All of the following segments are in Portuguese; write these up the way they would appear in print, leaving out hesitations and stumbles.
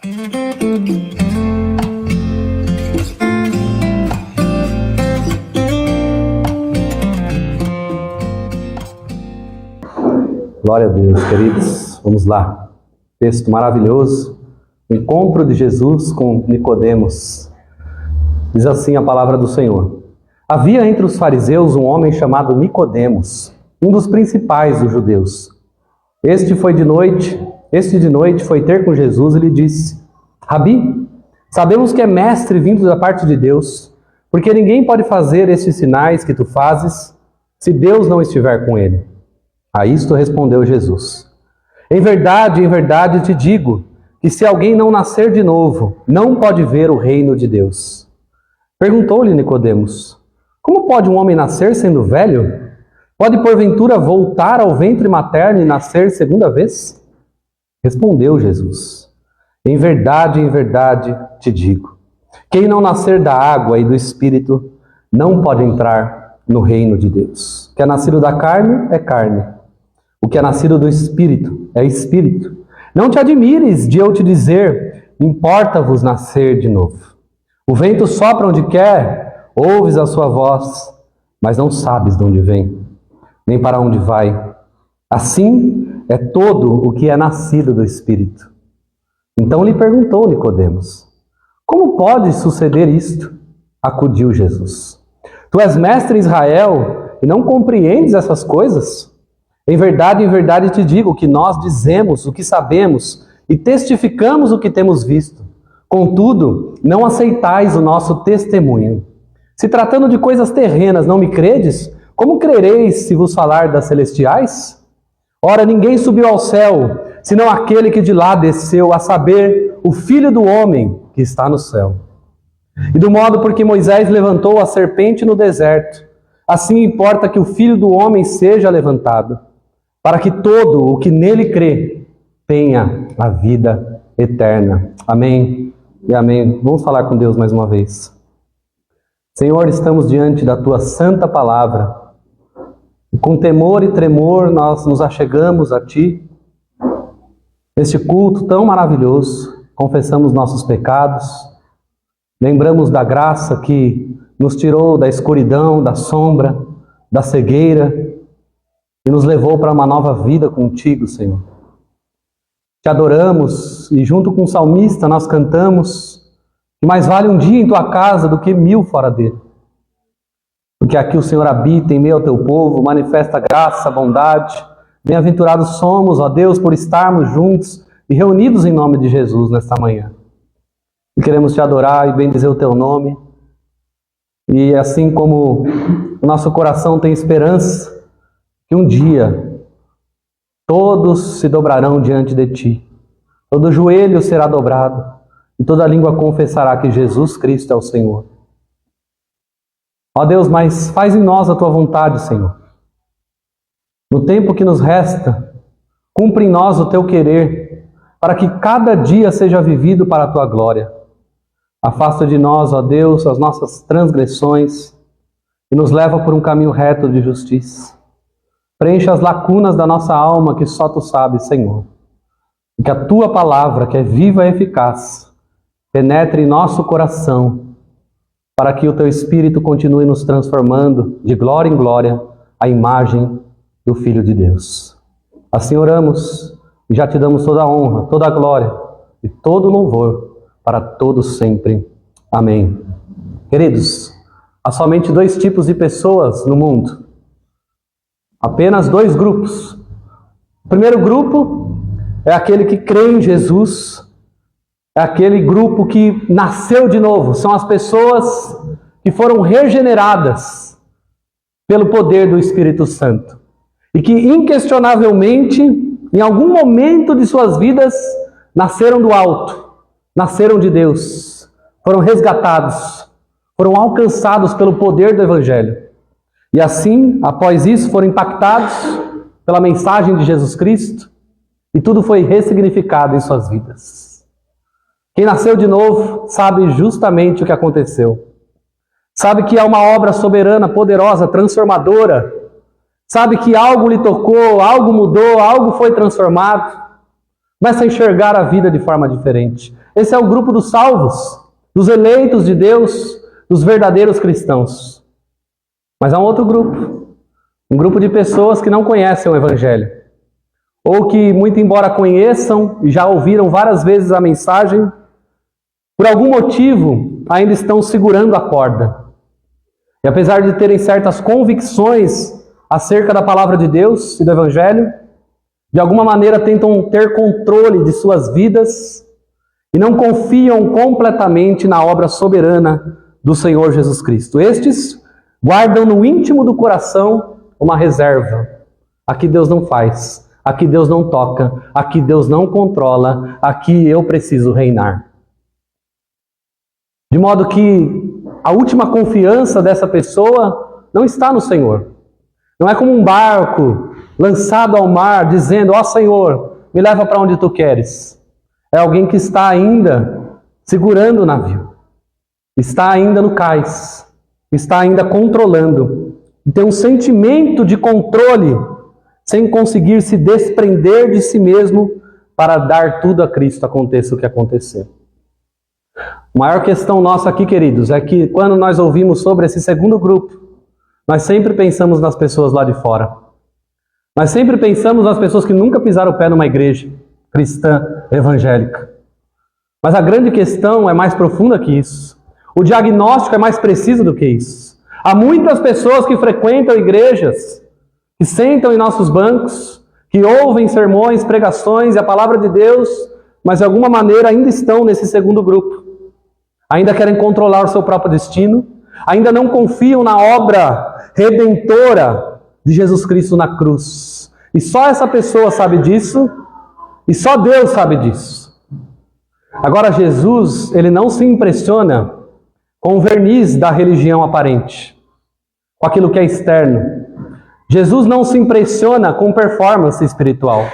Glória a Deus, queridos. Vamos lá. Texto maravilhoso. Encontro de Jesus com Nicodemos. Diz assim a palavra do Senhor. Havia entre os fariseus um homem chamado Nicodemos, um dos principais dos judeus. Este de noite foi ter com Jesus e lhe disse: Rabi, sabemos que é mestre vindo da parte de Deus, porque ninguém pode fazer estes sinais que tu fazes se Deus não estiver com ele. A isto respondeu Jesus: em verdade te digo que se alguém não nascer de novo, não pode ver o reino de Deus. Perguntou-lhe Nicodemos: como pode um homem nascer sendo velho? Pode porventura voltar ao ventre materno e nascer segunda vez? Respondeu Jesus: em verdade te digo, quem não nascer da água e do Espírito não pode entrar no reino de Deus. O que é nascido da carne é carne, o que é nascido do Espírito é Espírito. Não te admires de eu te dizer, importa-vos nascer de novo. O vento sopra onde quer, ouves a sua voz, mas não sabes de onde vem, nem para onde vai. Assim é todo o que é nascido do Espírito. Então lhe perguntou Nicodemos: como pode suceder isto? Acudiu Jesus: tu és mestre em Israel e não compreendes essas coisas? Em verdade te digo que nós dizemos o que sabemos e testificamos o que temos visto. Contudo, não aceitais o nosso testemunho. Se tratando de coisas terrenas não me credes, como crereis se vos falar das celestiais? Ora, ninguém subiu ao céu, senão aquele que de lá desceu, a saber, o Filho do Homem que está no céu. E do modo por que Moisés levantou a serpente no deserto, assim importa que o Filho do Homem seja levantado, para que todo o que nele crê tenha a vida eterna. Amém e amém. Vamos falar com Deus mais uma vez. Senhor, estamos diante da Tua santa palavra. E com temor e tremor nós nos achegamos a Ti. Neste culto tão maravilhoso, confessamos nossos pecados, lembramos da graça que nos tirou da escuridão, da sombra, da cegueira, e nos levou para uma nova vida contigo, Senhor. Te adoramos e junto com o salmista nós cantamos que mais vale um dia em tua casa do que 1000 fora dele. Porque aqui o Senhor habita em meio ao teu povo, manifesta graça, bondade. Bem-aventurados somos, ó Deus, por estarmos juntos e reunidos em nome de Jesus nesta manhã. E queremos te adorar e bendizer o teu nome. E assim como o nosso coração tem esperança que um dia todos se dobrarão diante de ti, todo joelho será dobrado e toda língua confessará que Jesus Cristo é o Senhor. Ó Deus, mas faz em nós a tua vontade, Senhor. No tempo que nos resta, cumpre em nós o teu querer, para que cada dia seja vivido para a tua glória. Afasta de nós, ó Deus, as nossas transgressões e nos leva por um caminho reto de justiça. Preencha as lacunas da nossa alma que só Tu sabes, Senhor. E que a Tua palavra, que é viva e eficaz, penetre em nosso coração, para que o Teu Espírito continue nos transformando de glória em glória à imagem do Filho de Deus. Assim oramos e já Te damos toda a honra, toda a glória e todo o louvor para todos sempre. Amém. Queridos, há somente 2 tipos de pessoas no mundo. Apenas 2 grupos. O primeiro grupo é aquele que crê em Jesus, é aquele grupo que nasceu de novo. São as pessoas que foram regeneradas pelo poder do Espírito Santo. E que inquestionavelmente, em algum momento de suas vidas, nasceram do alto, nasceram de Deus, foram resgatados, foram alcançados pelo poder do Evangelho. E assim, após isso, foram impactados pela mensagem de Jesus Cristo e tudo foi ressignificado em suas vidas. Quem nasceu de novo sabe justamente o que aconteceu. Sabe que é uma obra soberana, poderosa, transformadora. Sabe que algo lhe tocou, algo mudou, algo foi transformado. Começa a enxergar a vida de forma diferente. Esse é o grupo dos salvos, dos eleitos de Deus, dos verdadeiros cristãos. Mas há um outro grupo, um grupo de pessoas que não conhecem o Evangelho, ou que, muito embora conheçam e já ouviram várias vezes a mensagem, por algum motivo ainda estão segurando a corda. E apesar de terem certas convicções acerca da palavra de Deus e do Evangelho, de alguma maneira tentam ter controle de suas vidas e não confiam completamente na obra soberana do Senhor Jesus Cristo. Estes guardam no íntimo do coração uma reserva. Aqui Deus não faz, aqui Deus não toca, aqui Deus não controla, aqui eu preciso reinar. De modo que a última confiança dessa pessoa não está no Senhor. Não é como um barco lançado ao mar, dizendo, ó Senhor, me leva para onde tu queres. É alguém que está ainda segurando o navio. Está ainda no cais. Está ainda controlando. E tem um sentimento de controle, sem conseguir se desprender de si mesmo para dar tudo a Cristo, aconteça o que acontecer. A maior questão nossa aqui, queridos, é que quando nós ouvimos sobre esse segundo grupo, nós sempre pensamos nas pessoas lá de fora. Nós sempre pensamos nas pessoas que nunca pisaram o pé numa igreja cristã evangélica. Mas a grande questão é mais profunda que isso. O diagnóstico é mais preciso do que isso. Há muitas pessoas que frequentam igrejas, que sentam em nossos bancos, que ouvem sermões, pregações e a palavra de Deus, mas de alguma maneira ainda estão nesse segundo grupo. Ainda querem controlar o seu próprio destino, ainda não confiam na obra redentora de Jesus Cristo na cruz. E só essa pessoa sabe disso, e só Deus sabe disso. Agora Jesus, ele não se impressiona com o verniz da religião aparente, com aquilo que é externo. Jesus não se impressiona com performance espiritual.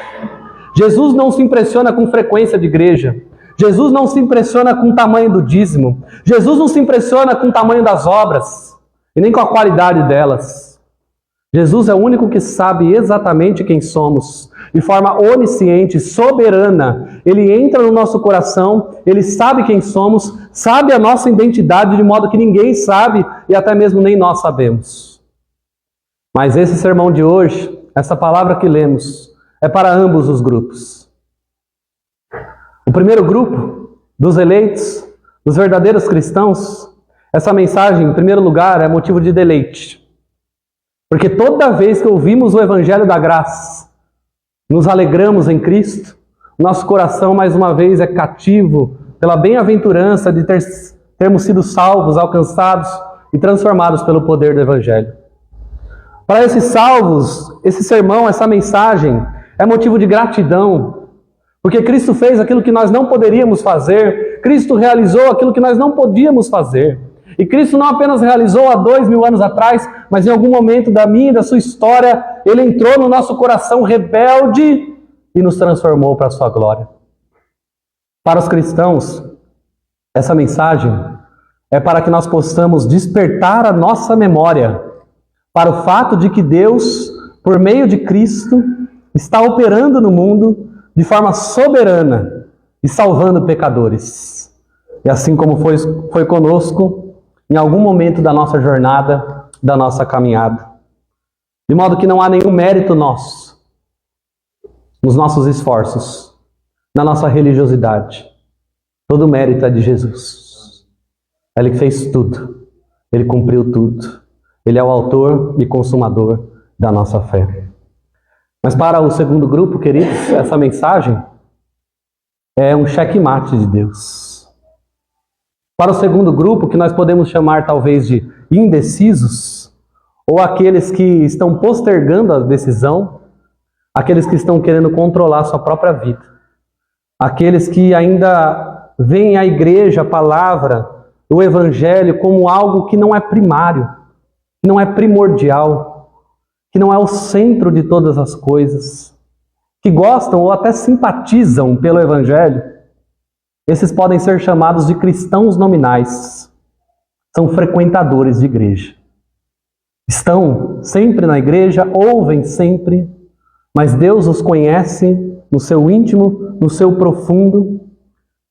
Jesus não se impressiona com frequência de igreja. Jesus não se impressiona com o tamanho do dízimo. Jesus não se impressiona com o tamanho das obras e nem com a qualidade delas. Jesus é o único que sabe exatamente quem somos. De forma onisciente, soberana, Ele entra no nosso coração, Ele sabe quem somos, sabe a nossa identidade de modo que ninguém sabe e até mesmo nem nós sabemos. Mas esse sermão de hoje, essa palavra que lemos, é para ambos os grupos. O primeiro grupo, dos eleitos, dos verdadeiros cristãos, essa mensagem, em primeiro lugar, é motivo de deleite. Porque toda vez que ouvimos o Evangelho da Graça, nos alegramos em Cristo, nosso coração mais uma vez é cativo pela bem-aventurança de termos sido salvos, alcançados e transformados pelo poder do Evangelho. Para esses salvos, esse sermão, essa mensagem é motivo de gratidão, porque Cristo fez aquilo que nós não poderíamos fazer, Cristo realizou aquilo que nós não podíamos fazer. E Cristo não apenas realizou há 2000 anos atrás, mas em algum momento da minha e da sua história, Ele entrou no nosso coração rebelde e nos transformou para a sua glória. Para os cristãos, essa mensagem é para que nós possamos despertar a nossa memória para o fato de que Deus, por meio de Cristo, está operando no mundo de forma soberana e salvando pecadores. E assim como foi conosco em algum momento da nossa jornada, da nossa caminhada. De modo que não há nenhum mérito nosso, nos nossos esforços, na nossa religiosidade. Todo o mérito é de Jesus. Ele fez tudo. Ele cumpriu tudo. Ele é o autor e consumador da nossa fé. Mas para o segundo grupo, queridos, essa mensagem é um checkmate de Deus. Para o segundo grupo, que nós podemos chamar talvez de indecisos, ou aqueles que estão postergando a decisão, aqueles que estão querendo controlar a sua própria vida, aqueles que ainda veem a igreja, a palavra, o evangelho como algo que não é primário, que não é primordial, que não é o centro de todas as coisas, que gostam ou até simpatizam pelo evangelho, esses podem ser chamados de cristãos nominais. São frequentadores de igreja. Estão sempre na igreja, ouvem sempre, mas Deus os conhece no seu íntimo, no seu profundo,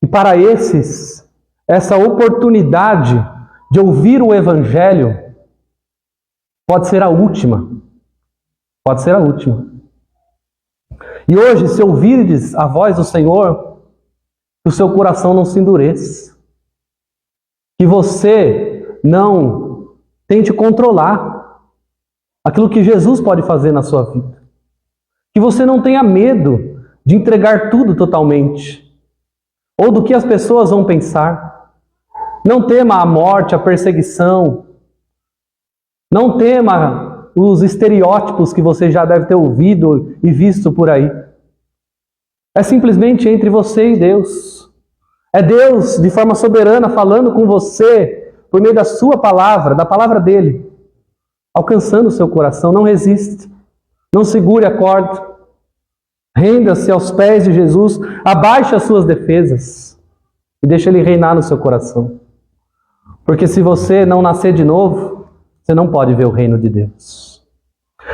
E para esses, essa oportunidade de ouvir o Evangelho pode ser a última. Pode ser a última. E hoje, se ouvirdes a voz do Senhor, que o seu coração não se endureça. Que você não tente controlar aquilo que Jesus pode fazer na sua vida. Que você não tenha medo de entregar tudo totalmente. Ou do que as pessoas vão pensar. Não tema a morte, a perseguição. Não tema os estereótipos que você já deve ter ouvido e visto por aí. É simplesmente entre você e Deus. É Deus, de forma soberana, falando com você por meio da sua palavra, da palavra dele, alcançando o seu coração. Não resista. Não segure a corda. Renda-se aos pés de Jesus, abaixe as suas defesas e deixe ele reinar no seu coração. Porque se você não nascer de novo, você não pode ver o reino de Deus.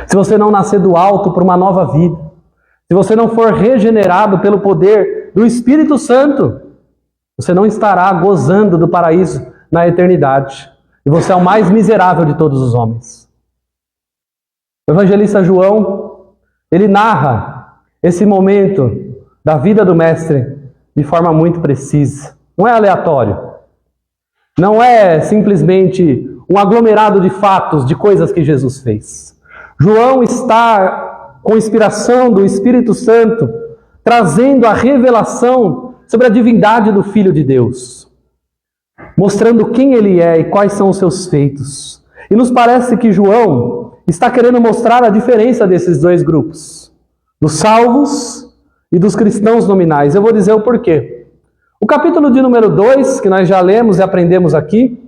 Se você não nascer do alto para uma nova vida, se você não for regenerado pelo poder do Espírito Santo, você não estará gozando do paraíso na eternidade. E você é o mais miserável de todos os homens. O evangelista João, ele narra esse momento da vida do Mestre de forma muito precisa. Não é aleatório. Não é simplesmente um aglomerado de fatos, de coisas que Jesus fez. João está com inspiração do Espírito Santo, trazendo a revelação sobre a divindade do Filho de Deus, mostrando quem ele é e quais são os seus feitos. E nos parece que João está querendo mostrar a diferença desses dois grupos, dos salvos e dos cristãos nominais. Eu vou dizer o porquê. O capítulo de número 2, que nós já lemos e aprendemos aqui,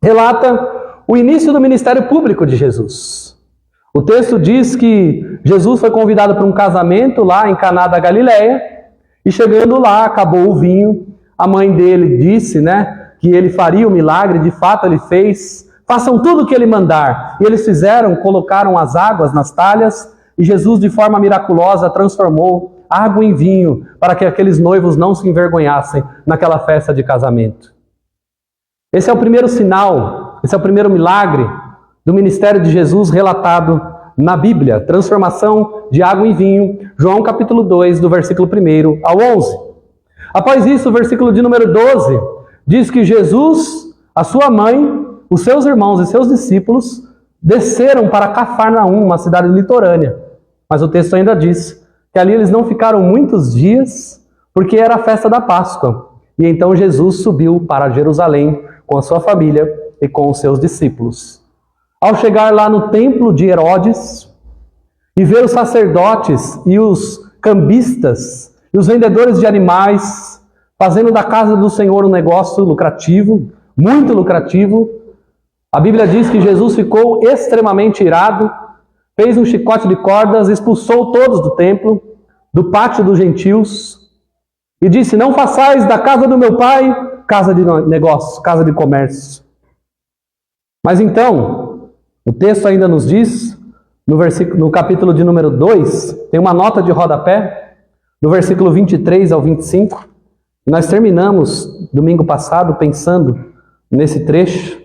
relata o início do ministério público de Jesus. O texto diz que Jesus foi convidado para um casamento lá em Caná da Galileia, e chegando lá, acabou o vinho. A mãe dele disse, que ele faria o milagre, de fato ele fez. Façam tudo o que ele mandar. E eles fizeram, colocaram as águas nas talhas, e Jesus, de forma miraculosa, transformou água em vinho, para que aqueles noivos não se envergonhassem naquela festa de casamento. Esse é o primeiro sinal, esse é o primeiro milagre do ministério de Jesus relatado na Bíblia. Transformação de água em vinho, João capítulo 2, do versículo 1 ao 11. Após isso, o versículo de número 12, diz que Jesus, a sua mãe, os seus irmãos e seus discípulos desceram para Cafarnaum, uma cidade litorânea. Mas o texto ainda diz que ali eles não ficaram muitos dias, porque era a festa da Páscoa. E então Jesus subiu para Jerusalém com a sua família e com os seus discípulos. Ao chegar lá no templo de Herodes e ver os sacerdotes e os cambistas e os vendedores de animais fazendo da casa do Senhor um negócio lucrativo, muito lucrativo, a Bíblia diz que Jesus ficou extremamente irado, fez um chicote de cordas, expulsou todos do templo, do pátio dos gentios, e disse: não façais da casa do meu pai casa de negócio, casa de comércio. Mas então, o texto ainda nos diz, no capítulo de número 2, tem uma nota de rodapé, do versículo 23 ao 25, e nós terminamos domingo passado pensando nesse trecho.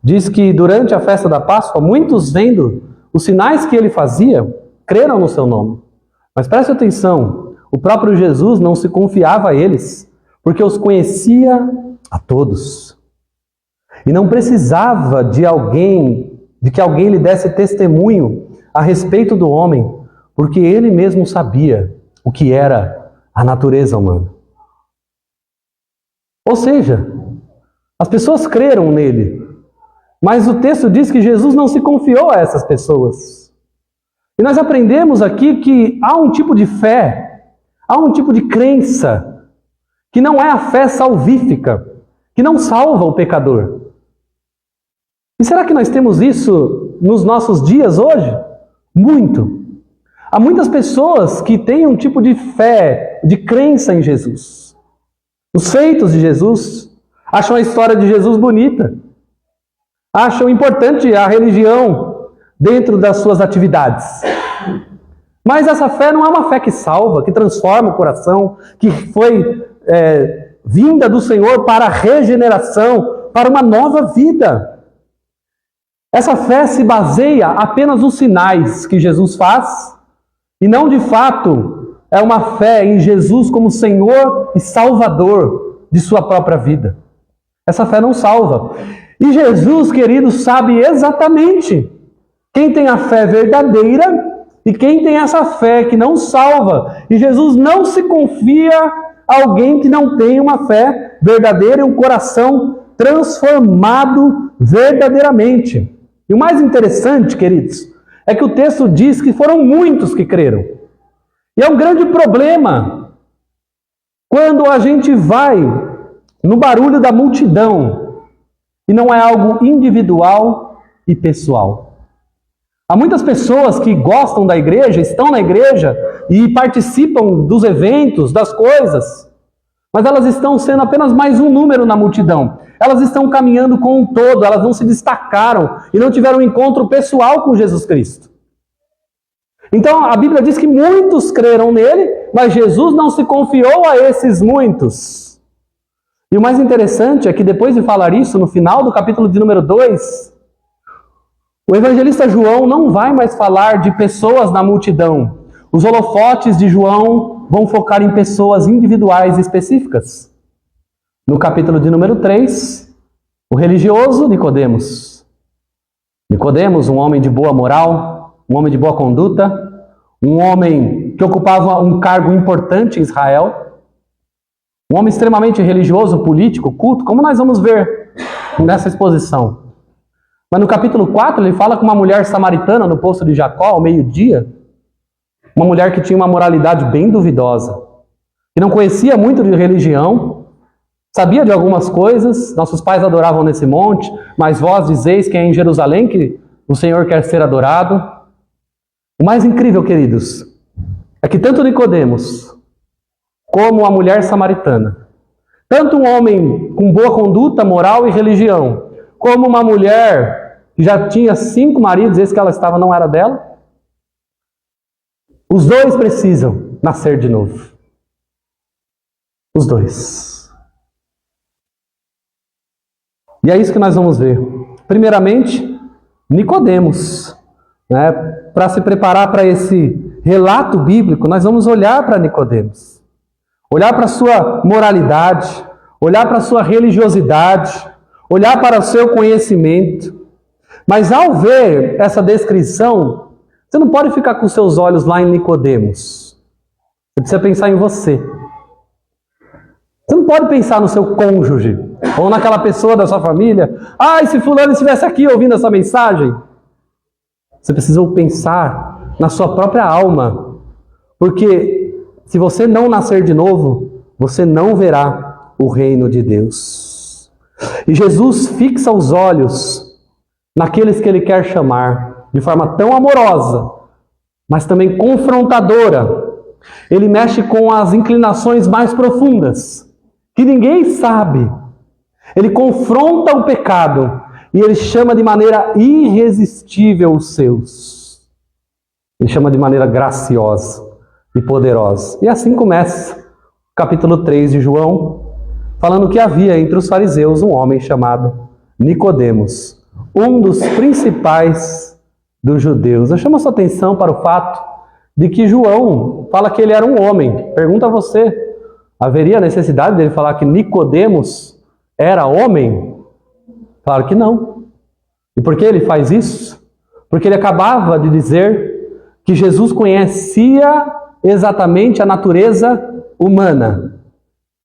Diz que durante a festa da Páscoa, muitos vendo os sinais que ele fazia, creram no seu nome. Mas preste atenção, o próprio Jesus não se confiava a eles, porque os conhecia a todos. E não precisava de que alguém lhe desse testemunho a respeito do homem, porque ele mesmo sabia o que era a natureza humana. Ou seja, as pessoas creram nele, mas o texto diz que Jesus não se confiou a essas pessoas. E nós aprendemos aqui que há um tipo de fé, há um tipo de crença, que não é a fé salvífica, que não salva o pecador. E será que nós temos isso nos nossos dias hoje? Muito. Há muitas pessoas que têm um tipo de fé, de crença em Jesus. Os feitos de Jesus, acham a história de Jesus bonita. Acham importante a religião dentro das suas atividades. Mas essa fé não é uma fé que salva, que transforma o coração, que foi vinda do Senhor para a regeneração, para uma nova vida. Essa fé se baseia apenas nos sinais que Jesus faz e não, de fato, é uma fé em Jesus como Senhor e Salvador de sua própria vida. Essa fé não salva. E Jesus, querido, sabe exatamente quem tem a fé verdadeira e quem tem essa fé que não salva. E Jesus não se confia a alguém que não tem uma fé verdadeira e um coração transformado verdadeiramente. E o mais interessante, queridos, é que o texto diz que foram muitos que creram. E é um grande problema quando a gente vai no barulho da multidão e não é algo individual e pessoal. Há muitas pessoas que gostam da igreja, estão na igreja e participam dos eventos, das coisas, mas elas estão sendo apenas mais um número na multidão. Elas estão caminhando com um todo, elas não se destacaram e não tiveram um encontro pessoal com Jesus Cristo. Então a Bíblia diz que muitos creram nele, mas Jesus não se confiou a esses muitos. E o mais interessante é que depois de falar isso, no final do capítulo de número 2, o evangelista João não vai mais falar de pessoas na multidão. Os holofotes de João vão focar em pessoas individuais específicas. No capítulo de número 3, o religioso Nicodemos. Nicodemos, um homem de boa moral, um homem de boa conduta, um homem que ocupava um cargo importante em Israel, um homem extremamente religioso, político, culto, como nós vamos ver nessa exposição. Mas no capítulo 4 ele fala com uma mulher samaritana no poço de Jacó, ao meio-dia, uma mulher que tinha uma moralidade bem duvidosa, que não conhecia muito de religião, sabia de algumas coisas. Nossos pais adoravam nesse monte, mas vós dizeis que é em Jerusalém que o Senhor quer ser adorado. O mais incrível, queridos, é que tanto Nicodemos como a mulher samaritana, tanto um homem com boa conduta, moral e religião, como uma mulher que já tinha 5 maridos, esse que ela estava não era dela, os dois precisam nascer de novo. Os dois. E é isso que nós vamos ver. Primeiramente, Nicodemos. Para se preparar para esse relato bíblico, nós vamos olhar para Nicodemos. Olhar para a sua moralidade, olhar para a sua religiosidade, olhar para o seu conhecimento. Mas ao ver essa descrição, você não pode ficar com seus olhos lá em Nicodemos. Você precisa pensar em você. Você não pode pensar no seu cônjuge, ou naquela pessoa da sua família. Ah, e se fulano estivesse aqui ouvindo essa mensagem? Você precisa pensar na sua própria alma. Porque se você não nascer de novo, você não verá o reino de Deus. E Jesus fixa os olhos naqueles que Ele quer chamar de forma tão amorosa, mas também confrontadora. Ele mexe com as inclinações mais profundas, que ninguém sabe. Ele confronta o pecado e Ele chama de maneira irresistível os seus. Ele chama de maneira graciosa e poderosa. E assim começa o capítulo 3 de João, falando que havia entre os fariseus um homem chamado Nicodemos, um dos principais dos judeus. Eu chamo a sua atenção para o fato de que João fala que ele era um homem. Pergunta a você, haveria necessidade dele falar que Nicodemos era homem? Claro que não. E por que ele faz isso? Porque ele acabava de dizer que Jesus conhecia exatamente a natureza humana.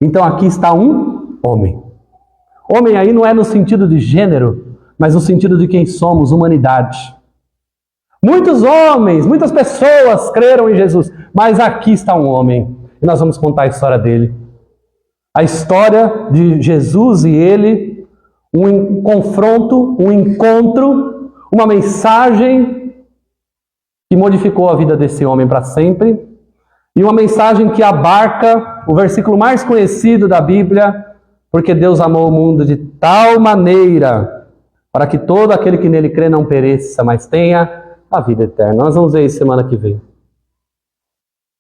Então aqui está um homem. Homem aí não é no sentido de gênero, mas no sentido de quem somos, humanidade. Muitos homens, muitas pessoas creram em Jesus, mas aqui está um homem. E nós vamos contar a história dele. A história de Jesus e ele, um confronto, um encontro, uma mensagem que modificou a vida desse homem para sempre. E uma mensagem que abarca o versículo mais conhecido da Bíblia, porque Deus amou o mundo de tal maneira para que todo aquele que nele crê não pereça, mas tenha a vida eterna. Nós vamos ver isso semana que vem.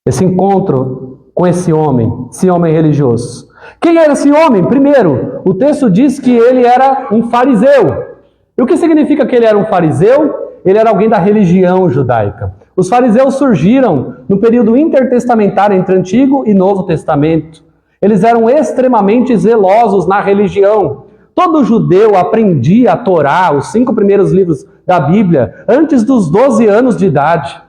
Esse encontro com esse homem religioso. Quem era esse homem? Primeiro, o texto diz que ele era um fariseu. E o que significa que ele era um fariseu? Ele era alguém da religião judaica. Os fariseus surgiram no período intertestamentário entre Antigo e Novo Testamento. Eles eram extremamente zelosos na religião. Todo judeu aprendia a Torá, os 5 primeiros livros da Bíblia, antes dos 12 anos de idade.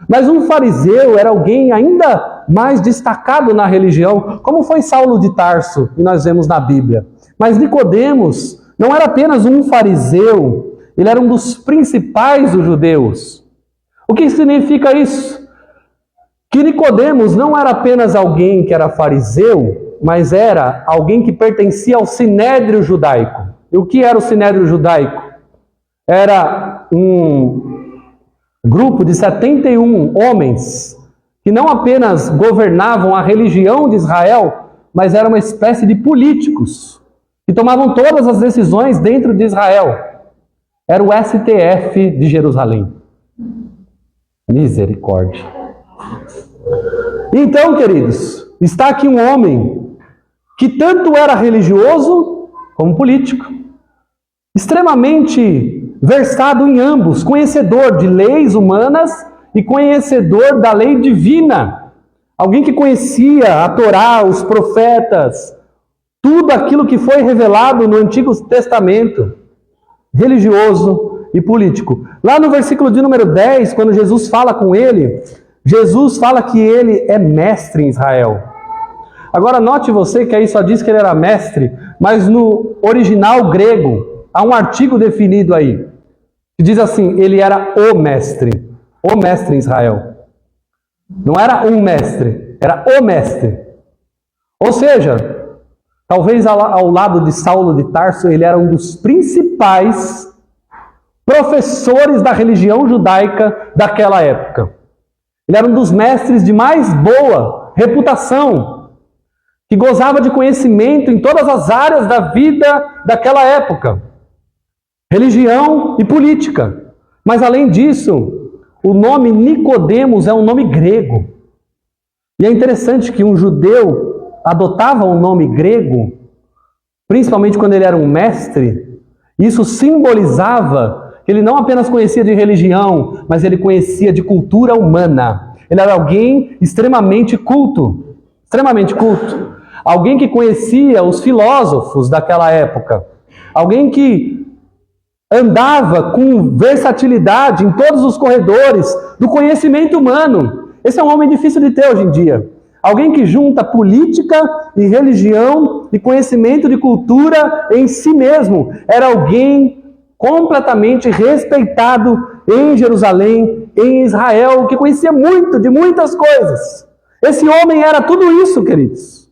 Mas um fariseu era alguém ainda mais destacado na religião, como foi Saulo de Tarso, que nós vemos na Bíblia. Mas Nicodemos não era apenas um fariseu, ele era um dos principais dos judeus. O que significa isso? Que Nicodemos não era apenas alguém que era fariseu, mas era alguém que pertencia ao sinédrio judaico. E o que era o sinédrio judaico? Era um grupo de 71 homens que não apenas governavam a religião de Israel, mas era uma espécie de políticos que tomavam todas as decisões dentro de Israel. Era o STF de Jerusalém. Misericórdia. Então, queridos, está aqui um homem que tanto era religioso como político, extremamente versado em ambos, conhecedor de leis humanas e conhecedor da lei divina. Alguém que conhecia a Torá, os profetas, tudo aquilo que foi revelado no Antigo Testamento, religioso e político. Lá no versículo de número 10, quando Jesus fala com ele, Jesus fala que ele é mestre em Israel. Agora note você que aí só diz que ele era mestre, mas no original grego há um artigo definido aí, que diz assim, ele era o mestre em Israel. Não era um mestre, era o mestre. Ou seja, talvez ao lado de Saulo de Tarso, ele era um dos principais professores da religião judaica daquela época. Ele era um dos mestres de mais boa reputação, que gozava de conhecimento em todas as áreas da vida daquela época. Religião e política. Mas além disso, o nome Nicodemos é um nome grego. E é interessante que um judeu adotava um nome grego, principalmente quando ele era um mestre. Isso simbolizava que ele não apenas conhecia de religião, mas ele conhecia de cultura humana. Ele era alguém extremamente culto. Extremamente culto. Alguém que conhecia os filósofos daquela época. Alguém que andava com versatilidade em todos os corredores do conhecimento humano. Esse é um homem difícil de ter hoje em dia. Alguém que junta política e religião e conhecimento de cultura em si mesmo. Era alguém completamente respeitado em Jerusalém, em Israel, que conhecia muito de muitas coisas. Esse homem era tudo isso, queridos.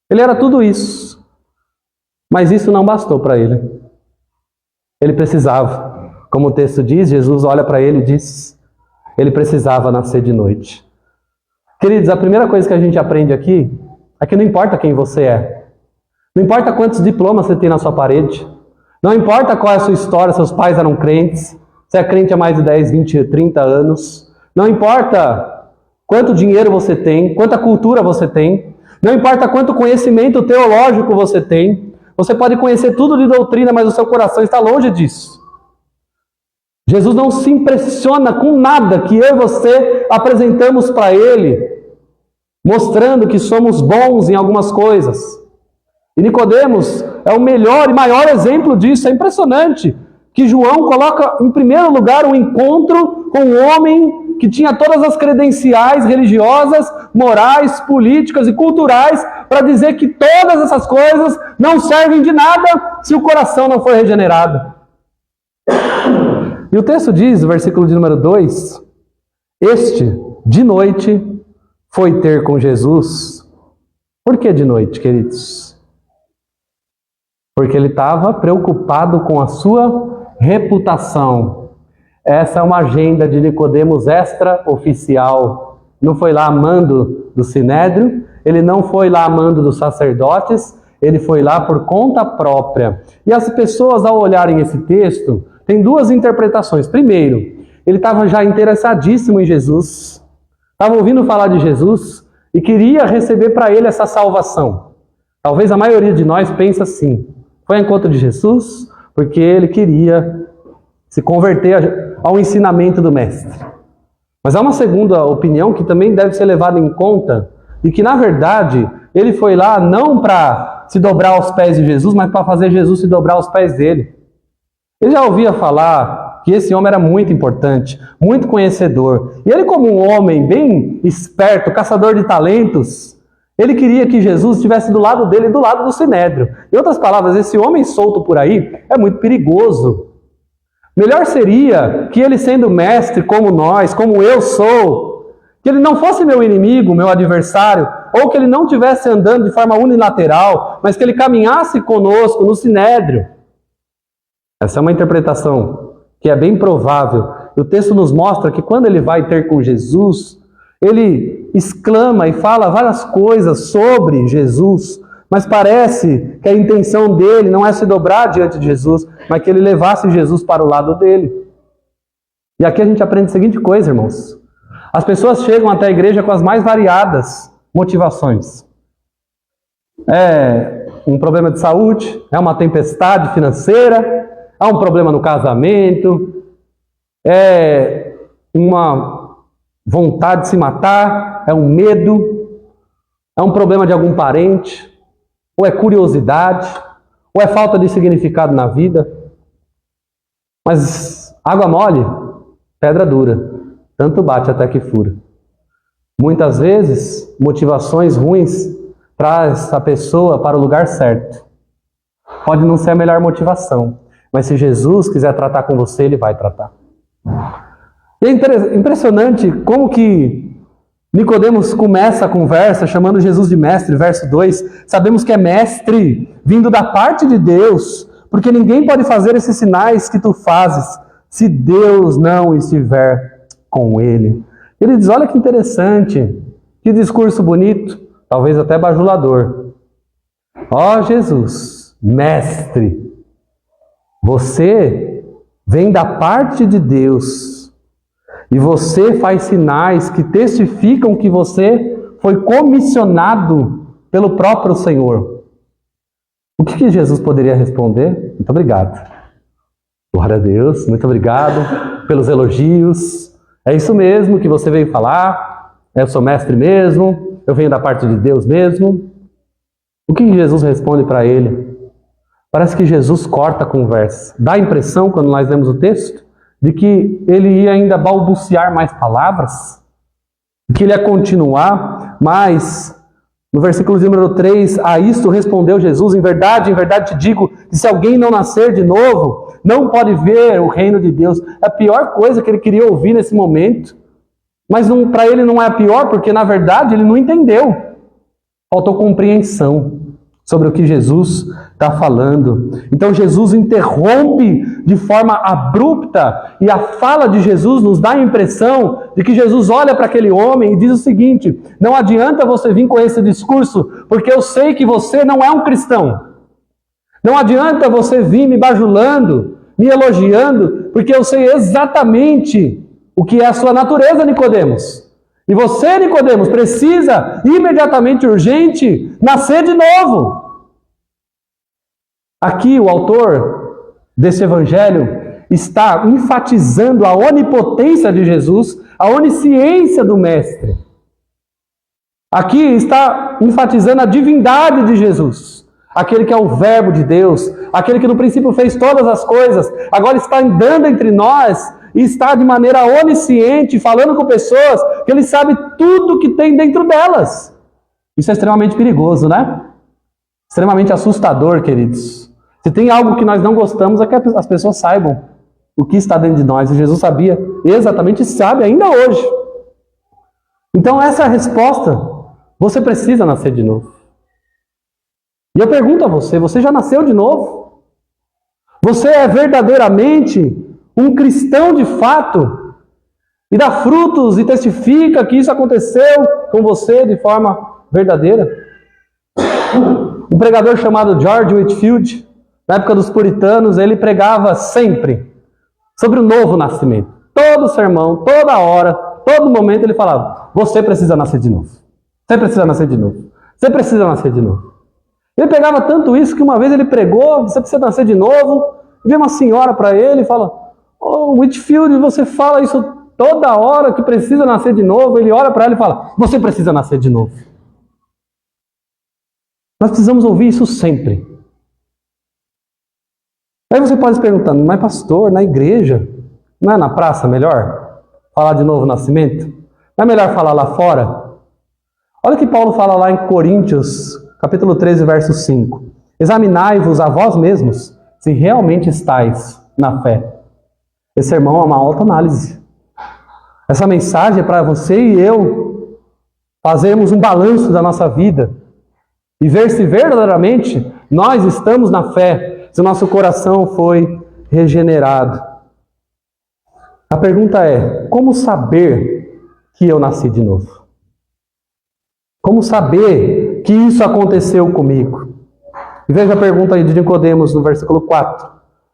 Ele era tudo isso. Mas isso não bastou para ele. Ele precisava, como o texto diz, Jesus olha para ele e diz, ele precisava nascer de noite. Queridos, a primeira coisa que a gente aprende aqui é que não importa quem você é. Não importa quantos diplomas você tem na sua parede. Não importa qual é a sua história, seus pais eram crentes, você é crente há mais de 10, 20, 30 anos. Não importa quanto dinheiro você tem, quanta cultura você tem. Não importa quanto conhecimento teológico você tem. Você pode conhecer tudo de doutrina, mas o seu coração está longe disso. Jesus não se impressiona com nada que eu e você apresentamos para Ele, mostrando que somos bons em algumas coisas. E Nicodemos é o melhor e maior exemplo disso. É impressionante que João coloca em primeiro lugar um encontro com um homem que tinha todas as credenciais religiosas, morais, políticas e culturais para dizer que todas essas coisas não servem de nada se o coração não for regenerado. E o texto diz, no versículo de número 2, este, de noite, foi ter com Jesus. Por que de noite, queridos? Porque ele estava preocupado com a sua reputação. Essa é uma agenda de Nicodemos extraoficial. Não foi lá a mando do Sinédrio, ele não foi lá a mando dos sacerdotes, ele foi lá por conta própria. E as pessoas, ao olharem esse texto, têm duas interpretações. Primeiro, ele estava já interessadíssimo em Jesus, estava ouvindo falar de Jesus e queria receber para ele essa salvação. Talvez a maioria de nós pense assim: foi ao encontro de Jesus porque ele queria se converter ao ensinamento do Mestre. Mas há uma segunda opinião que também deve ser levada em conta, e que na verdade ele foi lá não para se dobrar aos pés de Jesus, mas para fazer Jesus se dobrar aos pés dele. Ele já ouvia falar que esse homem era muito importante, muito conhecedor. E ele, como um homem bem esperto, caçador de talentos, ele queria que Jesus estivesse do lado dele, do lado do Sinédrio. Em outras palavras, esse homem solto por aí é muito perigoso. Melhor seria que ele, sendo mestre como nós, como eu sou, que ele não fosse meu inimigo, meu adversário, ou que ele não estivesse andando de forma unilateral, mas que ele caminhasse conosco no Sinédrio. Essa é uma interpretação que é bem provável. E o texto nos mostra que quando ele vai ter com Jesus, ele exclama e fala várias coisas sobre Jesus, mas parece que a intenção dele não é se dobrar diante de Jesus, mas que ele levasse Jesus para o lado dele. E aqui a gente aprende a seguinte coisa, irmãos. As pessoas chegam até a igreja com as mais variadas motivações. É um problema de saúde, é uma tempestade financeira, há um problema no casamento, é uma vontade de se matar, é um medo, é um problema de algum parente, ou é curiosidade, ou é falta de significado na vida. Mas água mole, pedra dura, tanto bate até que fura. Muitas vezes, motivações ruins traz a pessoa para o lugar certo. Pode não ser a melhor motivação, mas se Jesus quiser tratar com você, ele vai tratar. E é impressionante como que Nicodemos começa a conversa chamando Jesus de mestre, verso 2. Sabemos que é mestre, vindo da parte de Deus, porque ninguém pode fazer esses sinais que tu fazes, se Deus não estiver com ele. Ele diz, olha que interessante, que discurso bonito, talvez até bajulador. Ó Jesus, mestre, você vem da parte de Deus, e você faz sinais que testificam que você foi comissionado pelo próprio Senhor. O que Jesus poderia responder? Muito obrigado. Glória a Deus, muito obrigado pelos elogios. É isso mesmo que você veio falar. Eu sou mestre mesmo, eu venho da parte de Deus mesmo. O que Jesus responde para ele? Parece que Jesus corta a conversa. Dá a impressão, quando nós lemos o texto, de que ele ia ainda balbuciar mais palavras, de que ele ia continuar, mas no versículo número 3, a isto respondeu Jesus, em verdade te digo, que se alguém não nascer de novo, não pode ver o reino de Deus. É a pior coisa que ele queria ouvir nesse momento, mas para ele não é a pior, porque na verdade ele não entendeu. Faltou compreensão sobre o que Jesus está falando. Então Jesus interrompe de forma abrupta, e a fala de Jesus nos dá a impressão de que Jesus olha para aquele homem e diz o seguinte: não adianta você vir com esse discurso, porque eu sei que você não é um cristão. Não adianta você vir me bajulando, me elogiando, porque eu sei exatamente o que é a sua natureza, Nicodemos. E você, Nicodemos, precisa imediatamente, urgente, nascer de novo. Aqui o autor desse evangelho está enfatizando a onipotência de Jesus, a onisciência do Mestre. Aqui está enfatizando a divindade de Jesus, aquele que é o Verbo de Deus, aquele que no princípio fez todas as coisas, agora está andando entre nós e está de maneira onisciente, falando com pessoas que ele sabe tudo que tem dentro delas. Isso é extremamente perigoso, né? Extremamente assustador, queridos. Se tem algo que nós não gostamos, é que as pessoas saibam o que está dentro de nós. E Jesus sabia exatamente, sabe ainda hoje. Então essa é a resposta. Você precisa nascer de novo. E eu pergunto a você, você já nasceu de novo? Você é verdadeiramente um cristão de fato, e dá frutos e testifica que isso aconteceu com você de forma verdadeira? Um pregador chamado George Whitefield, na época dos puritanos, ele pregava sempre sobre o novo nascimento. Todo sermão, toda hora, todo momento ele falava: você precisa nascer de novo. Você precisa nascer de novo. Você precisa nascer de novo. Ele pegava tanto isso que uma vez ele pregou, você precisa nascer de novo. Vem uma senhora para ele e fala, oh, Whitfield, você fala isso toda hora que precisa nascer de novo. Ele olha para ela e fala, você precisa nascer de novo. Nós precisamos ouvir isso sempre. Aí você pode se perguntar, mas pastor, na igreja, não é na praça melhor? Falar de novo nascimento? Não é melhor falar lá fora? Olha o que Paulo fala lá em Coríntios, capítulo 13, verso 5. Examinai-vos a vós mesmos, se realmente estáis na fé. Esse sermão é uma autoanálise. Essa mensagem é para você e eu fazermos um balanço da nossa vida e ver se verdadeiramente nós estamos na fé, se o nosso coração foi regenerado. A pergunta é, como saber que eu nasci de novo? Como saber que isso aconteceu comigo? E veja a pergunta aí de Nicodemos no versículo 4.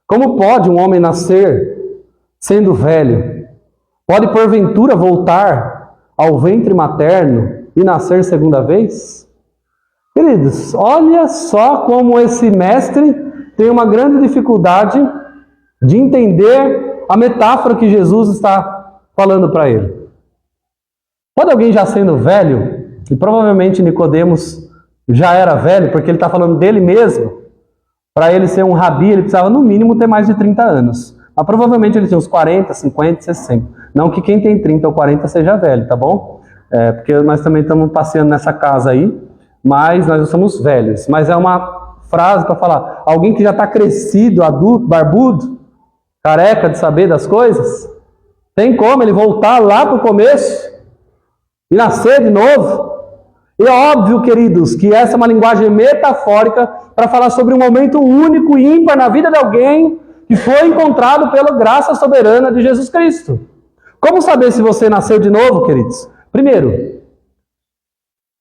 Como pode um homem nascer sendo velho? Pode porventura voltar ao ventre materno e nascer segunda vez? Queridos, olha só como esse mestre tem uma grande dificuldade de entender a metáfora que Jesus está falando para ele. Pode alguém já sendo velho, e provavelmente Nicodemos já era velho, porque ele está falando dele mesmo, para ele ser um rabi, ele precisava no mínimo ter mais de 30 anos. Mas provavelmente ele tinha uns 40, 50, 60. Não que quem tem 30 ou 40 seja velho, tá bom? Porque nós também estamos passeando nessa casa aí, mas nós somos velhos. Mas é uma frase para falar, alguém que já está crescido, adulto, barbudo, careca de saber das coisas, tem como ele voltar lá para o começo e nascer de novo? E é óbvio, queridos, que essa é uma linguagem metafórica para falar sobre um momento único e ímpar na vida de alguém que foi encontrado pela graça soberana de Jesus Cristo. Como saber se você nasceu de novo, queridos? Primeiro,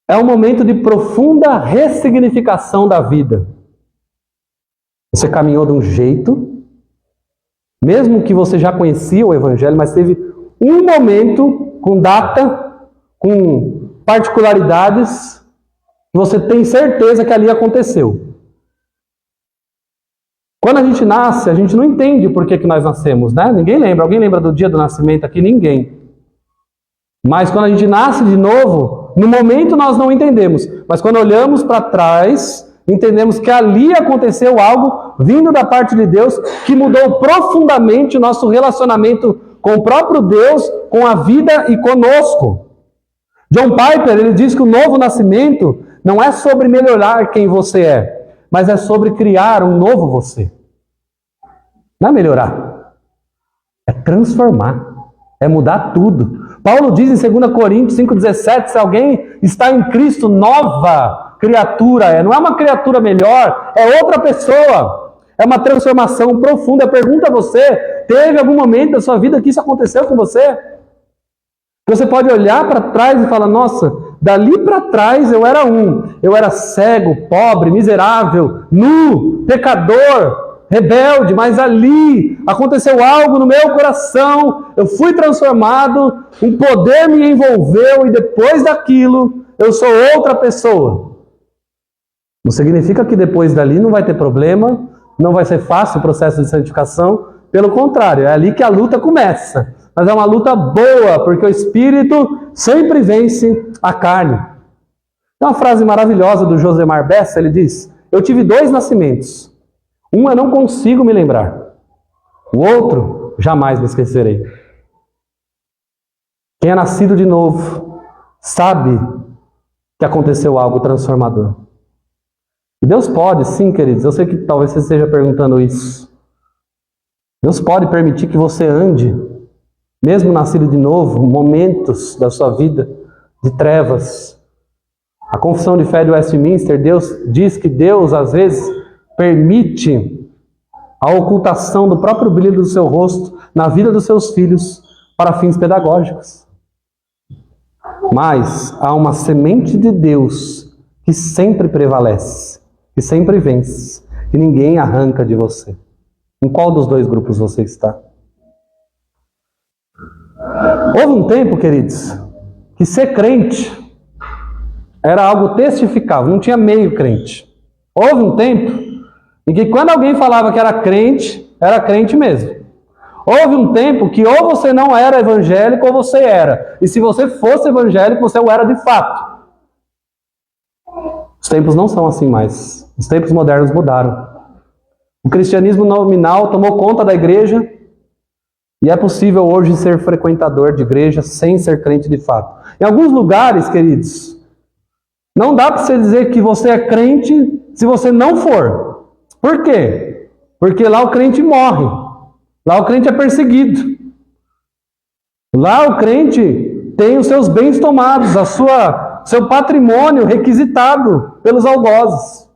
é um momento de profunda ressignificação da vida. Você caminhou de um jeito, mesmo que você já conhecia o Evangelho, mas teve um momento com data, com particularidades, que você tem certeza que ali aconteceu. Quando a gente nasce, a gente não entende por que nós nascemos, né? Ninguém lembra. Alguém lembra do dia do nascimento aqui? Ninguém. Mas quando a gente nasce de novo, no momento nós não entendemos. Mas quando olhamos para trás, entendemos que ali aconteceu algo vindo da parte de Deus que mudou profundamente o nosso relacionamento com o próprio Deus, com a vida e conosco. John Piper, ele diz que o novo nascimento não é sobre melhorar quem você é, mas é sobre criar um novo você. Não é melhorar, é transformar, é mudar tudo. Paulo diz em 2 Coríntios 5,17, se alguém está em Cristo, nova criatura é. Não é uma criatura melhor, é outra pessoa. É uma transformação profunda. Eu pergunto a você, teve algum momento da sua vida que isso aconteceu com você? Você pode olhar para trás e falar, nossa, dali para trás eu era cego, pobre, miserável, nu, pecador, rebelde, mas ali aconteceu algo no meu coração, eu fui transformado, um poder me envolveu e depois daquilo eu sou outra pessoa. Não significa que depois dali não vai ter problema, não vai ser fácil o processo de santificação, pelo contrário, é ali que a luta começa. Mas é uma luta boa, porque o Espírito sempre vence a carne. Tem uma frase maravilhosa do Josemar Bessa, ele diz, eu tive 2 nascimentos. Um eu não consigo me lembrar. O outro, jamais me esquecerei. Quem é nascido de novo, sabe que aconteceu algo transformador. E Deus pode, sim, queridos, eu sei que talvez você esteja perguntando isso. Deus pode permitir que você ande, mesmo nascido de novo, momentos da sua vida de trevas. A Confissão de Fé de Westminster, Deus diz que Deus, às vezes, permite a ocultação do próprio brilho do seu rosto na vida dos seus filhos para fins pedagógicos. Mas há uma semente de Deus que sempre prevalece, que sempre vence, que ninguém arranca de você. Em qual dos 2 grupos você está? Houve um tempo, queridos, que ser crente era algo testificável, não tinha meio crente. Houve um tempo em que quando alguém falava que era crente mesmo. Houve um tempo que ou você não era evangélico ou você era. E se você fosse evangélico, você o era de fato. Os tempos não são assim mais. Os tempos modernos mudaram. O cristianismo nominal tomou conta da igreja e é possível hoje ser frequentador de igreja sem ser crente de fato. Em alguns lugares, queridos, não dá para você dizer que você é crente se você não for. Por quê? Porque lá o crente morre. Lá o crente é perseguido. Lá o crente tem os seus bens tomados, seu patrimônio requisitado pelos algozes.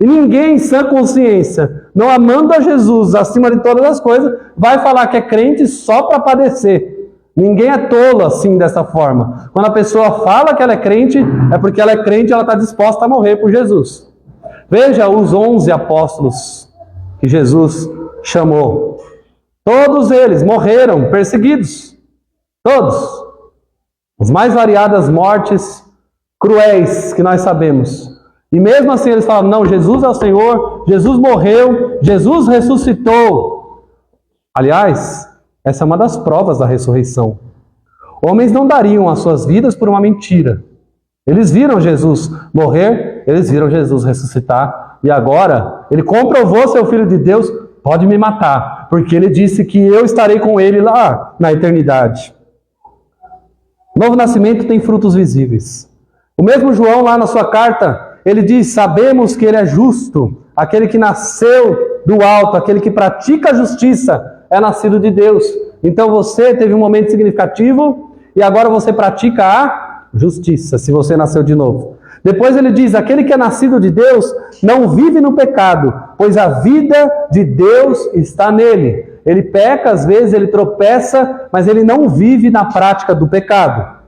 E ninguém, em sã consciência, não amando a Jesus acima de todas as coisas, vai falar que é crente só para padecer. Ninguém é tolo assim, dessa forma. Quando a pessoa fala que ela é crente, é porque ela é crente e ela está disposta a morrer por Jesus. Veja os 11 apóstolos que Jesus chamou. Todos eles morreram perseguidos. Todos. As mais variadas mortes cruéis que nós sabemos. E mesmo assim eles falam, não, Jesus é o Senhor, Jesus morreu, Jesus ressuscitou. Aliás, essa é uma das provas da ressurreição. Homens não dariam as suas vidas por uma mentira. Eles viram Jesus morrer, eles viram Jesus ressuscitar. E agora, ele comprovou ser o Filho de Deus, pode me matar. Porque ele disse que eu estarei com ele lá na eternidade. O novo nascimento tem frutos visíveis. O mesmo João lá na sua carta, ele diz, sabemos que ele é justo, aquele que nasceu do alto, aquele que pratica a justiça, é nascido de Deus. Então você teve um momento significativo e agora você pratica a justiça, se você nasceu de novo. Depois ele diz, aquele que é nascido de Deus não vive no pecado, pois a vida de Deus está nele. Ele peca, às vezes ele tropeça, mas ele não vive na prática do pecado.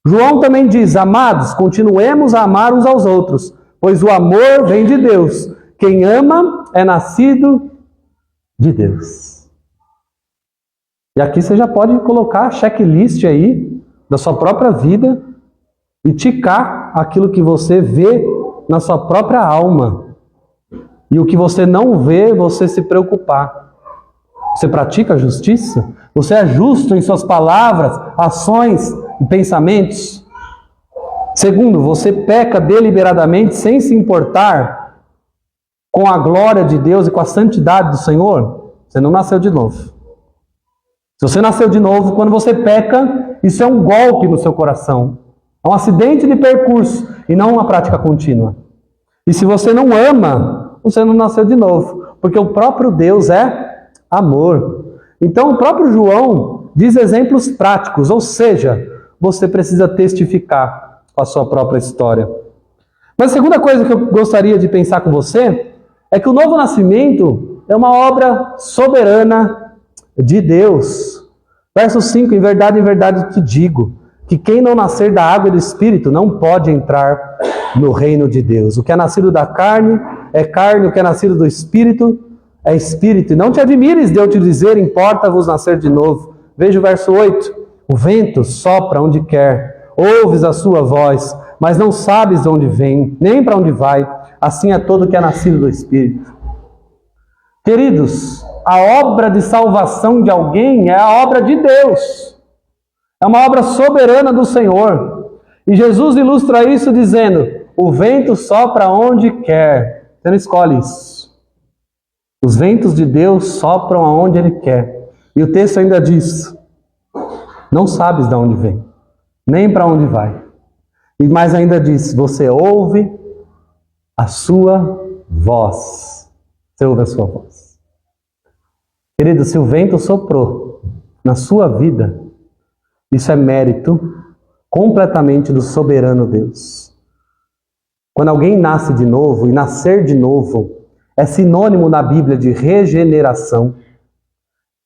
João também diz, amados, continuemos a amar uns aos outros, pois o amor vem de Deus. Quem ama é nascido de Deus. E aqui você já pode colocar a checklist aí da sua própria vida e ticar aquilo que você vê na sua própria alma. E o que você não vê, você se preocupar. Você pratica a justiça? Você é justo em suas palavras, ações e pensamentos? Segundo, você peca deliberadamente sem se importar com a glória de Deus e com a santidade do Senhor? Você não nasceu de novo. Se você nasceu de novo, quando você peca, isso é um golpe no seu coração. É um acidente de percurso e não uma prática contínua. E se você não ama, você não nasceu de novo. Porque o próprio Deus é amor. Então o próprio João diz exemplos práticos, ou seja, você precisa testificar com a sua própria história. Mas a segunda coisa que eu gostaria de pensar com você é que o novo nascimento é uma obra soberana de Deus. Verso 5, em verdade te digo, que quem não nascer da água e do Espírito não pode entrar no reino de Deus. O que é nascido da carne é carne, o que é nascido do Espírito é Espírito. E não te admires de eu te dizer, importa-vos nascer de novo. Veja o verso 8. O vento sopra onde quer, ouves a sua voz, mas não sabes de onde vem, nem para onde vai. Assim é todo que é nascido do Espírito. Queridos, a obra de salvação de alguém é a obra de Deus. É uma obra soberana do Senhor. E Jesus ilustra isso dizendo, o vento sopra onde quer. Você não escolhe isso. Os ventos de Deus sopram aonde Ele quer. E o texto ainda diz, não sabes de onde vem, nem para onde vai. E mais ainda diz, você ouve a sua voz. Você ouve a sua voz. Querido, se o vento soprou na sua vida, isso é mérito completamente do soberano Deus. Quando alguém nasce de novo, e nascer de novo, é sinônimo na Bíblia de regeneração,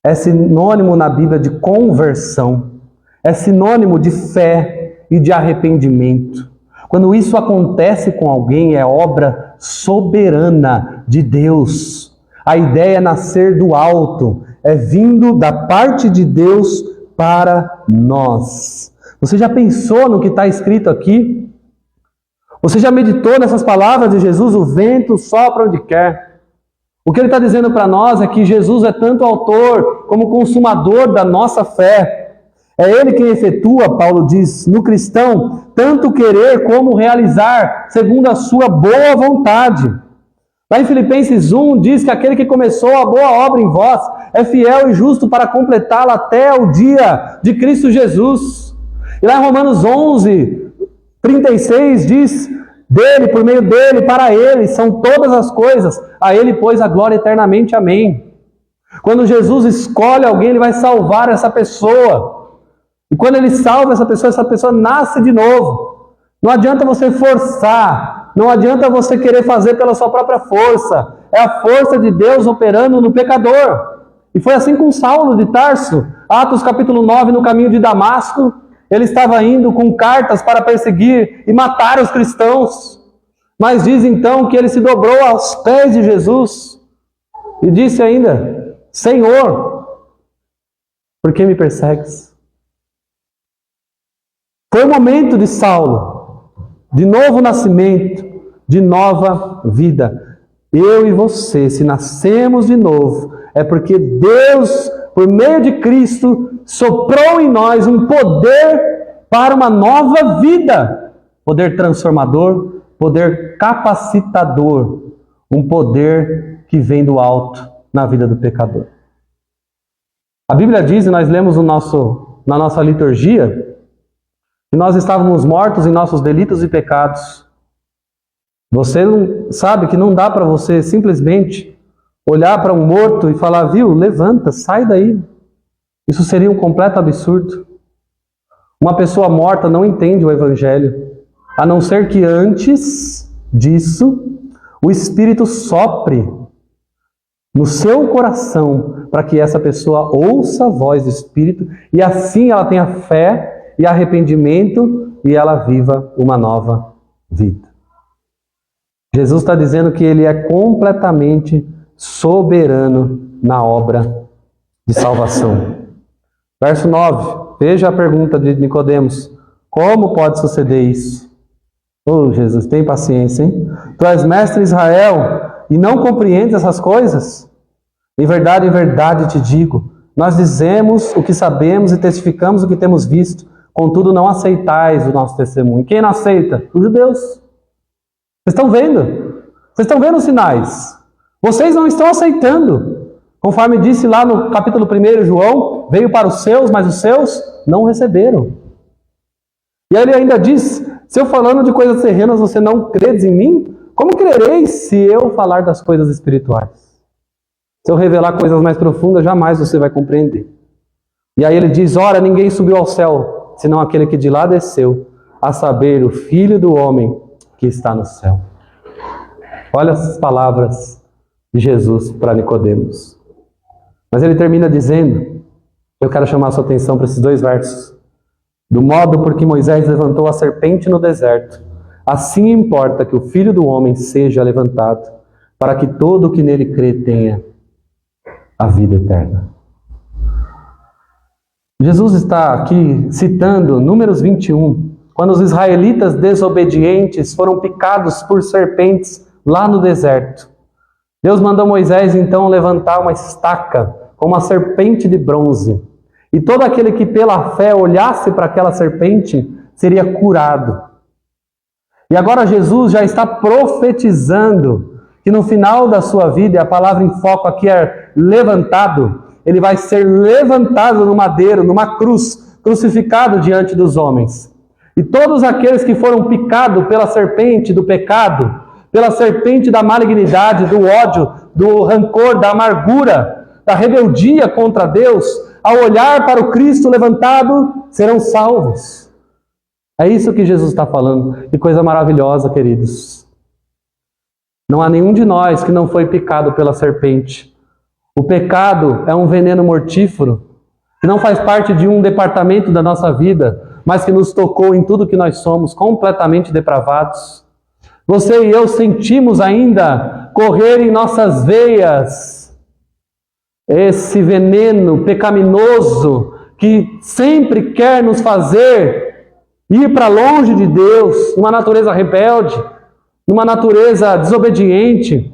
é sinônimo na Bíblia de conversão, é sinônimo de fé e de arrependimento. Quando isso acontece com alguém, é obra soberana de Deus. A ideia é nascer do alto, é vindo da parte de Deus para nós. Você já pensou no que está escrito aqui? Você já meditou nessas palavras de Jesus? O vento sopra onde quer. O que ele está dizendo para nós é que Jesus é tanto autor como consumador da nossa fé. É ele quem efetua, Paulo diz, no cristão, tanto querer como realizar, segundo a sua boa vontade. Lá em Filipenses 1 diz que aquele que começou a boa obra em vós é fiel e justo para completá-la até o dia de Cristo Jesus. E lá em Romanos 11, 36 diz, dele, por meio dele, para ele, são todas as coisas, a ele, pois, a glória eternamente, amém. Quando Jesus escolhe alguém, ele vai salvar essa pessoa. E quando ele salva essa pessoa nasce de novo. Não adianta você forçar, não adianta você querer fazer pela sua própria força. É a força de Deus operando no pecador. E foi assim com Saulo de Tarso. Atos capítulo 9, no caminho de Damasco, ele estava indo com cartas para perseguir e matar os cristãos. Mas diz então que ele se dobrou aos pés de Jesus e disse ainda, Senhor, por que me persegues? Foi o momento de Saulo, de novo nascimento, de nova vida. Eu e você, se nascemos de novo, é porque Deus, por meio de Cristo, soprou em nós um poder para uma nova vida. Poder transformador, poder capacitador. Um poder que vem do alto na vida do pecador. A Bíblia diz, e nós lemos na nossa liturgia, que nós estávamos mortos em nossos delitos e pecados. Você não sabe que não dá para você simplesmente olhar para um morto e falar, viu, levanta, sai daí. Isso seria um completo absurdo. Uma pessoa morta não entende o Evangelho, a não ser que antes disso, o Espírito sopre no seu coração para que essa pessoa ouça a voz do Espírito e assim ela tenha fé e arrependimento e ela viva uma nova vida. Jesus está dizendo que Ele é completamente soberano na obra de salvação. Verso 9, veja a pergunta de Nicodemos. Como pode suceder isso? Oh, Jesus, tem paciência, hein? Tu és mestre em Israel e não compreendes essas coisas? Em verdade te digo, nós dizemos o que sabemos e testificamos o que temos visto, contudo não aceitais o nosso testemunho. Quem não aceita? Os judeus. Vocês estão vendo? Vocês estão vendo os sinais? Vocês não estão aceitando. Conforme disse lá no capítulo 1, João, veio para os seus, mas os seus não receberam. E aí ele ainda diz, se eu falando de coisas terrenas você não credes em mim, como crereis se eu falar das coisas espirituais? Se eu revelar coisas mais profundas, jamais você vai compreender. E aí ele diz, ora, ninguém subiu ao céu, senão aquele que de lá desceu, a saber, o Filho do Homem que está no céu. Olha as palavras de Jesus para Nicodemos. Mas ele termina dizendo, eu quero chamar a sua atenção para esses 2 versos. Do modo por que Moisés levantou a serpente no deserto, assim importa que o Filho do Homem seja levantado, para que todo o que nele crê tenha a vida eterna. Jesus está aqui citando Números 21, quando os israelitas desobedientes foram picados por serpentes lá no deserto. Deus mandou Moisés então levantar uma estaca com uma serpente de bronze. E todo aquele que pela fé olhasse para aquela serpente seria curado. E agora Jesus já está profetizando que no final da sua vida, e a palavra em foco aqui é levantado, ele vai ser levantado no madeiro, numa cruz, crucificado diante dos homens. E todos aqueles que foram picados pela serpente do pecado, pela serpente da malignidade, do ódio, do rancor, da amargura, da rebeldia contra Deus, ao olhar para o Cristo levantado, serão salvos. É isso que Jesus está falando. Que coisa maravilhosa, queridos. Não há nenhum de nós que não foi picado pela serpente. O pecado é um veneno mortífero, que não faz parte de um departamento da nossa vida, mas que nos tocou em tudo que nós somos, completamente depravados. Você e eu sentimos ainda correr em nossas veias esse veneno pecaminoso que sempre quer nos fazer ir para longe de Deus, numa natureza rebelde, numa natureza desobediente,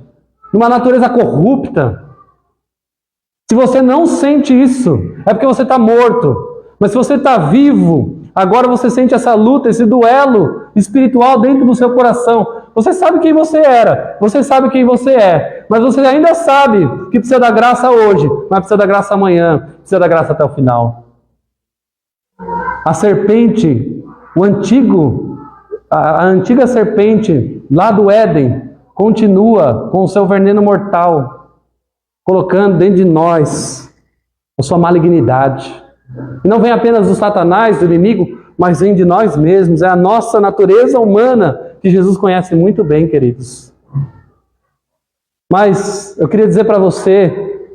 numa natureza corrupta. Se você não sente isso, é porque você está morto. Mas se você está vivo, agora você sente essa luta, esse duelo espiritual dentro do seu coração. Você sabe quem você era, você sabe quem você é, mas você ainda sabe que precisa da graça hoje, mas precisa da graça amanhã, precisa da graça até o final. A serpente, a antiga serpente lá do Éden, continua com o seu veneno mortal, colocando dentro de nós a sua malignidade. E não vem apenas do Satanás, do inimigo, mas vem de nós mesmos. É a nossa natureza humana que Jesus conhece muito bem, queridos. Mas eu queria dizer para você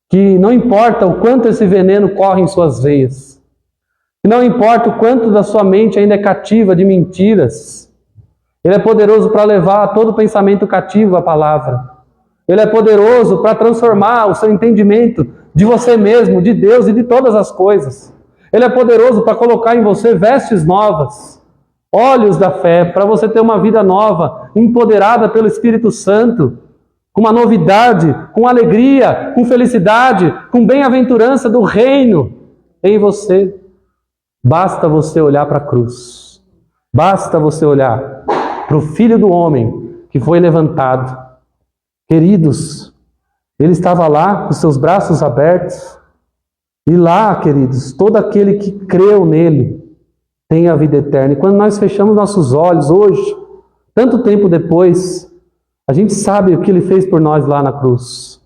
que não importa o quanto esse veneno corre em suas veias, que não importa o quanto da sua mente ainda é cativa de mentiras, Ele é poderoso para levar todo pensamento cativo à palavra. Ele é poderoso para transformar o seu entendimento de você mesmo, de Deus e de todas as coisas. Ele é poderoso para colocar em você vestes novas, olhos da fé, para você ter uma vida nova, empoderada pelo Espírito Santo, com uma novidade, com alegria, com felicidade, com bem-aventurança do reino em você. Basta você olhar para a cruz. Basta você olhar para o Filho do Homem que foi levantado. Queridos, Ele estava lá com seus braços abertos. E lá, queridos, todo aquele que creu nele tem a vida eterna. E quando nós fechamos nossos olhos hoje, tanto tempo depois, a gente sabe o que Ele fez por nós lá na cruz.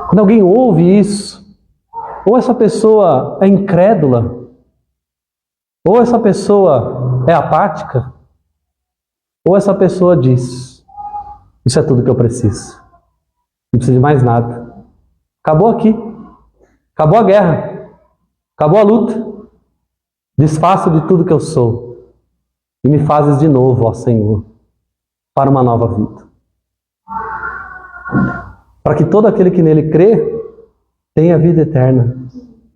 Quando alguém ouve isso, ou essa pessoa é incrédula, ou essa pessoa é apática, ou essa pessoa diz: isso é tudo que eu preciso. Não preciso de mais nada. Acabou aqui. Acabou a guerra. Acabou a luta. Desfaço de tudo que eu sou. E me fazes de novo, ó Senhor, para uma nova vida. Para que todo aquele que nele crê tenha vida eterna.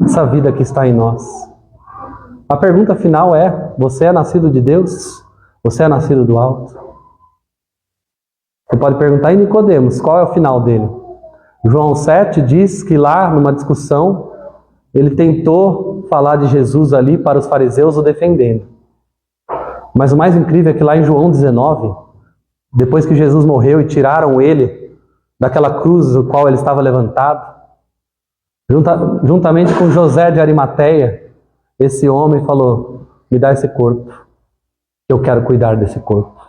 Essa vida que está em nós. A pergunta final é: você é nascido de Deus? Você é nascido do alto? Você pode perguntar em Nicodemos, qual é o final dele? João 7 diz que lá, numa discussão, ele tentou falar de Jesus ali para os fariseus o defendendo. Mas o mais incrível é que lá em João 19, depois que Jesus morreu e tiraram ele daquela cruz do qual ele estava levantado, juntamente com José de Arimateia, esse homem falou: me dá esse corpo, eu quero cuidar desse corpo.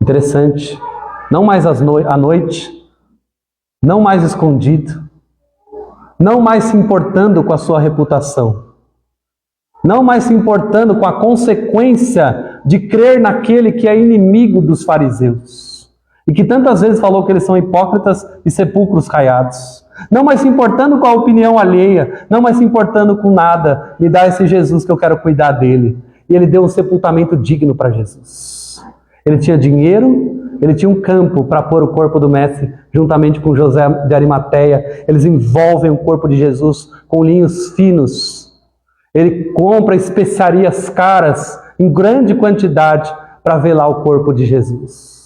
Interessante. Não mais à noite, não mais escondido, não mais se importando com a sua reputação, não mais se importando com a consequência de crer naquele que é inimigo dos fariseus e que tantas vezes falou que eles são hipócritas e sepulcros caiados. Não mais se importando com a opinião alheia, não mais se importando com nada. Me dá esse Jesus que eu quero cuidar dele. E ele deu um sepultamento digno para Jesus. Ele tinha dinheiro, ele tinha um campo para pôr o corpo do mestre, juntamente com José de Arimateia. Eles envolvem o corpo de Jesus com linhos finos. Ele compra especiarias caras, em grande quantidade, para velar o corpo de Jesus.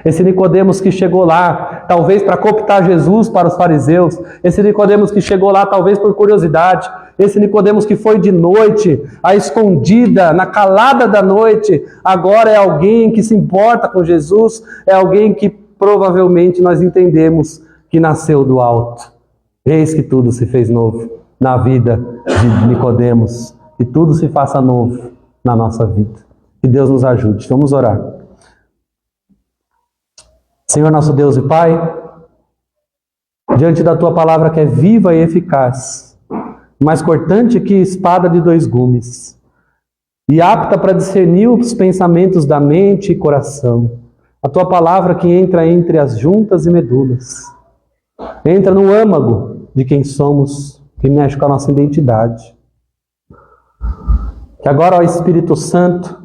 Esse Nicodemos que chegou lá, talvez para cooptar Jesus para os fariseus. Esse Nicodemos que chegou lá, talvez por curiosidade. Esse Nicodemos que foi de noite, à escondida, na calada da noite, agora é alguém que se importa com Jesus, é alguém que provavelmente nós entendemos que nasceu do alto. Eis que tudo se fez novo na vida de Nicodemos, e tudo se faça novo na nossa vida. Que Deus nos ajude. Vamos orar. Senhor nosso Deus e Pai, diante da Tua palavra que é viva e eficaz, mais cortante que espada de 2 gumes, e apta para discernir os pensamentos da mente e coração, a Tua palavra que entra entre as juntas e medulas, entra no âmago de quem somos, que mexe com a nossa identidade. Que agora, ó Espírito Santo,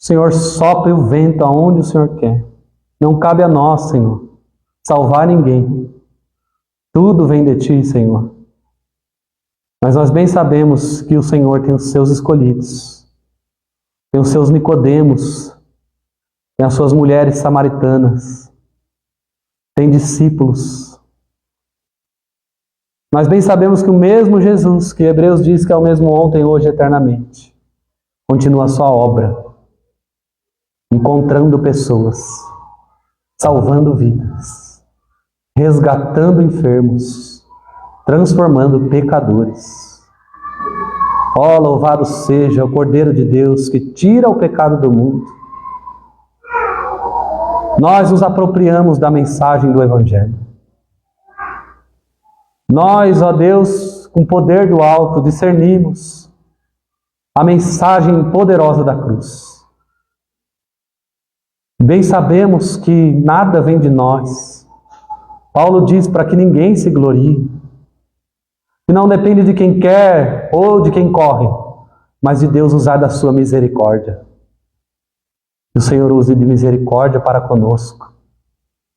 o Senhor sopre o vento aonde o Senhor quer. Não cabe a nós, Senhor, salvar ninguém. Tudo vem de Ti, Senhor. Mas nós bem sabemos que o Senhor tem os seus escolhidos, tem os seus Nicodemos, tem as suas mulheres samaritanas, tem discípulos. Nós bem sabemos que o mesmo Jesus, que Hebreus diz que é o mesmo ontem, hoje, eternamente, continua a sua obra, encontrando pessoas, salvando vidas, resgatando enfermos, transformando pecadores. Ó, louvado seja o Cordeiro de Deus que tira o pecado do mundo. Nós nos apropriamos da mensagem do Evangelho. Nós, ó Deus, com o poder do alto, discernimos a mensagem poderosa da cruz. Bem sabemos que nada vem de nós. Paulo diz para que ninguém se glorie, que não depende de quem quer ou de quem corre, mas de Deus usar da sua misericórdia. Que o Senhor use de misericórdia para conosco.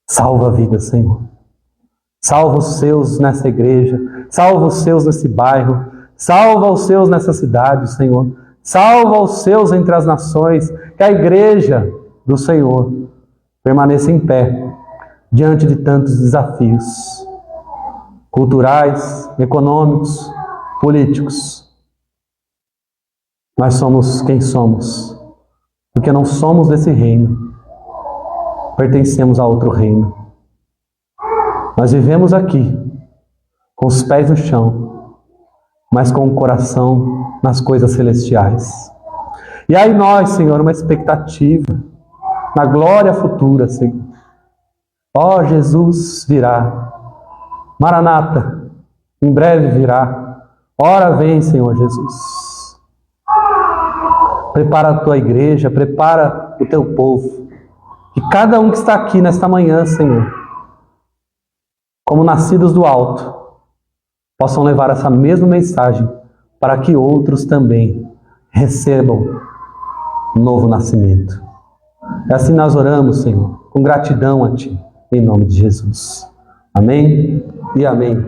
Salva a vida, Senhor. Salva os seus nessa igreja, salva os seus nesse bairro, salva os seus nessa cidade, Senhor. Salva os seus entre as nações, que a igreja do Senhor permaneça em pé diante de tantos desafios culturais, econômicos, políticos. Nós somos quem somos, porque não somos desse reino, pertencemos a outro reino. Nós vivemos aqui, com os pés no chão, mas com o coração nas coisas celestiais. E aí nós, Senhor, uma expectativa na glória futura, Senhor. Ó, Jesus virá. Maranata, em breve virá. Ora vem, Senhor Jesus. Prepara a tua igreja, prepara o teu povo. E cada um que está aqui nesta manhã, Senhor, como nascidos do alto, possam levar essa mesma mensagem para que outros também recebam um novo nascimento. E assim nós oramos, Senhor, com gratidão a Ti, em nome de Jesus. Amém e amém.